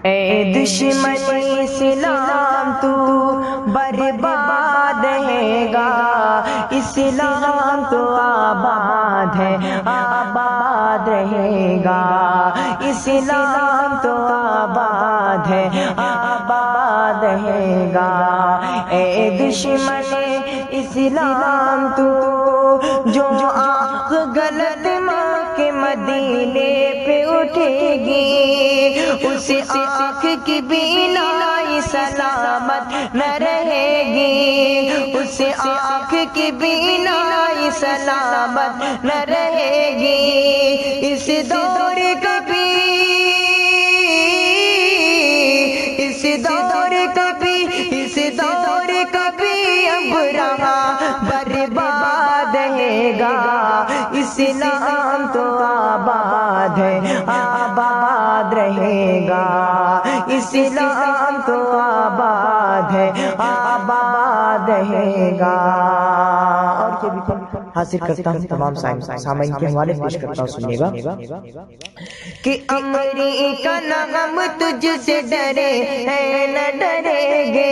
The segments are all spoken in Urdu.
اے دشمن اسلام تو برباد ہے گا، اسلام تو آباد ہے آباد رہے گا، اسلام تو آباد ہے آباد رہے گا۔ اے دشمن اسلام تو جو آنکھ غلط ماں کے مدینے پہ اٹھے گی، اس آنکھ کی بینائی سلامت نہ رہے گی، اس آنکھ کی بینائی سلامت نہ رہے گی۔ اس دور کبھی اس دور کبھی اس دور کبھی اب رہا برباد ہے گا، اسلام تو آباد ہے آباد رہے گا، اسلام تو آباد ہے آباد رہے گا۔ اور یہ بھی حاصل کرتا ہوں تمام سامعین کے حوالے پیش کرتا ہوں، سنیے گا کہ امریکہ نہ ہم تجھ سے ڈرے ہیں نہ ڈریں گے،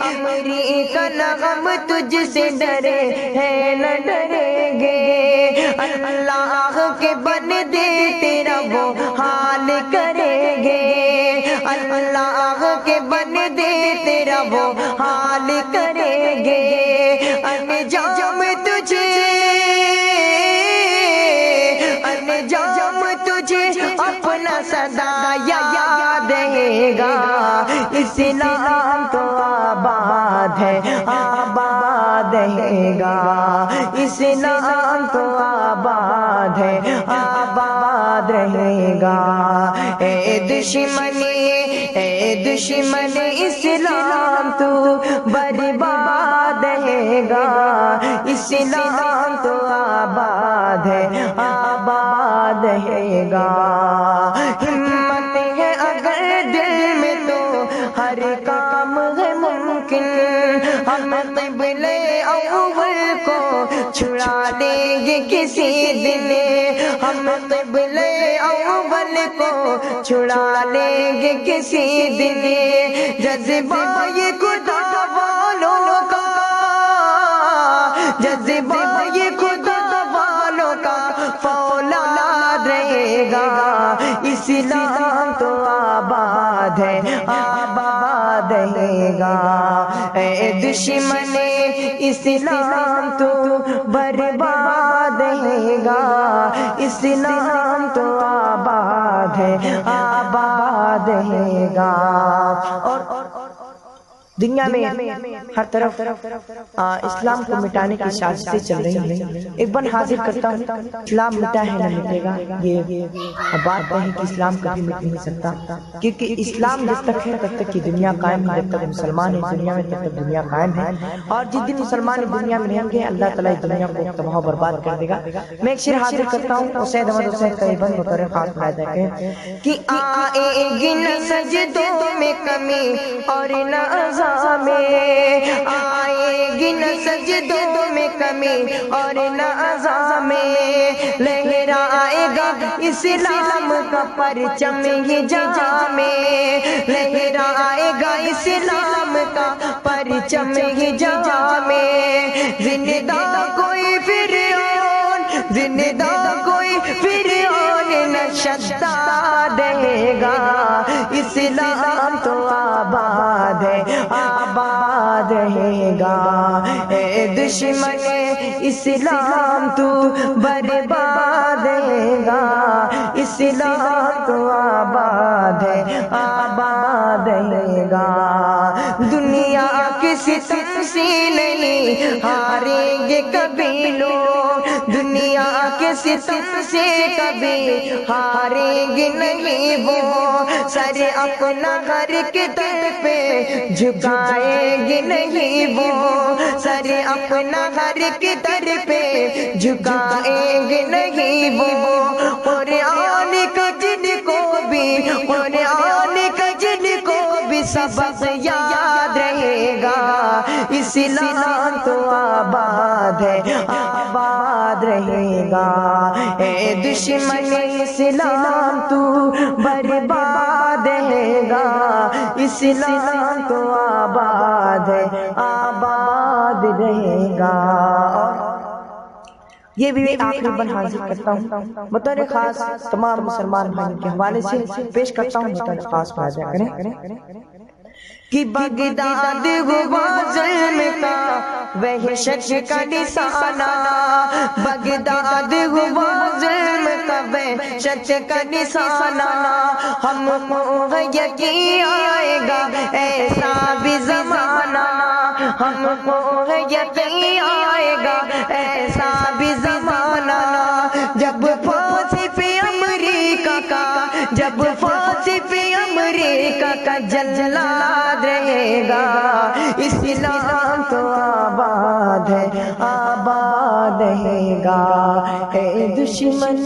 امریکہ نہ ہم تجھ سے ڈرے ہیں نہ ڈریں گے، اللہ کے بندے تیرا وہ حال کریں گے، اللہ کے بندے تیرا وہ حال کریں گے، انجام تجھے انجام تجھے اپنا سدا یاد رہے گا، اسلام تو آباد ہے آباد رہے گا، اسلام تو آباد ہے آباد رہے گا۔ اے دشمن اسلام تو برباد رہے گا، اسلام تو آباد ہے آباد رہے گا۔ ہمت ہے اگر دل میں تو ہر کام ہے ممکن، ہم قبلے اول کو چھڑا لیں گے کسی دن، ہم قبلے اول کو چھڑا لیں گے کسی دن، جذبہ یہ خدا والوں کا جذبہ یہ خدا والوں کا فولاد رہے گا، اسلام تو آباد ہے آباد رہے گا۔ اے دشمن اسلام تو برباد رہے گا، اسلام تو آباد ہے آباد رہے گا۔ اور دنیا میں ہر طرف اسلام کو مٹانے کی سازشیں چل رہی ہیں، ایک بار حاضر کرتا ہوں اسلام مٹا ہے نہ مٹے گا، یہ بات نہیں کہ اسلام کبھی مٹ نہیں سکتا، کیونکہ اسلام جب تک ہے تب تک یہ دنیا قائم ہے، جب تک مسلمان ہیں دنیا میں تب تک دنیا قائم ہے، اور جس دن مسلمان دنیا میں رہیں گے اللہ تعالیٰ اس دنیا کو تباہ و برباد کر دے گا۔ میں ایک شعر حاضر کرتا ہوں حسین احمد حسین کا بند بطور خاص ملاحظہ ہے کہ آئے گی نہ سجدوں میں کمی اور نہ میں آئے گی نہ سجدوں میں کمی اور نہ عزا میں، لہرائے گا اسلام کا پرچم یہ جہاں میں، لہرائے گا اسلام کا پرچم یہ جہاں میں، زندہ کوئی فرعون زندہ کوئی فرعون نہ شداد رہے گا، اسلام تو آباد ہے آباد رہے گا۔ اے دشمن اسلام تو برباد رہے گا، اسلام تو آباد ہے آباد رہے گا۔ دنیا کے ستم سے نہیں ہاریں گے کبھی لوگ، دنیا کے ستم سے کبھی ہاریں گے نہیں وہ، سر اپنا گھر کے در پہ جھکائیں گے نہیں وہ، سر اپنا گھر کے در پہ جھکائیں گے نہیں وہ، قرآن کا جن کو بھی قرآن کا جن کو بھی سبق یاد رہے گا، اسلام تو آباد ہے آباد رہے گا۔ اے دشمن اسلام تو برباد ہے گا، اسلام تو آباد ہے، آباد رہے گا۔ یہ بھی آخری بن حاضر کرتا ہوں بطور خاص تمام مسلمان بھائیوں کے حوالے سے پیش کرتا ہوں، بطور خاص مراجعہ کریں کہ بغداد ہوا ظلم کا وحشت کا نشانہ، بغداد ہوا ظلم کا وحشت کا نشانہ، ہم کو یقین آئے گا ایسا بھی زمانہ، ہم کو یقین آئے گا ایسا بھی زمانہ، جب پھانسی پہ امریکہ کا، جب پھانسی پہ امریکہ کا جلاد رہے گا، اسلام تو آباد ہے، آباد رہے گا۔ اے دشمن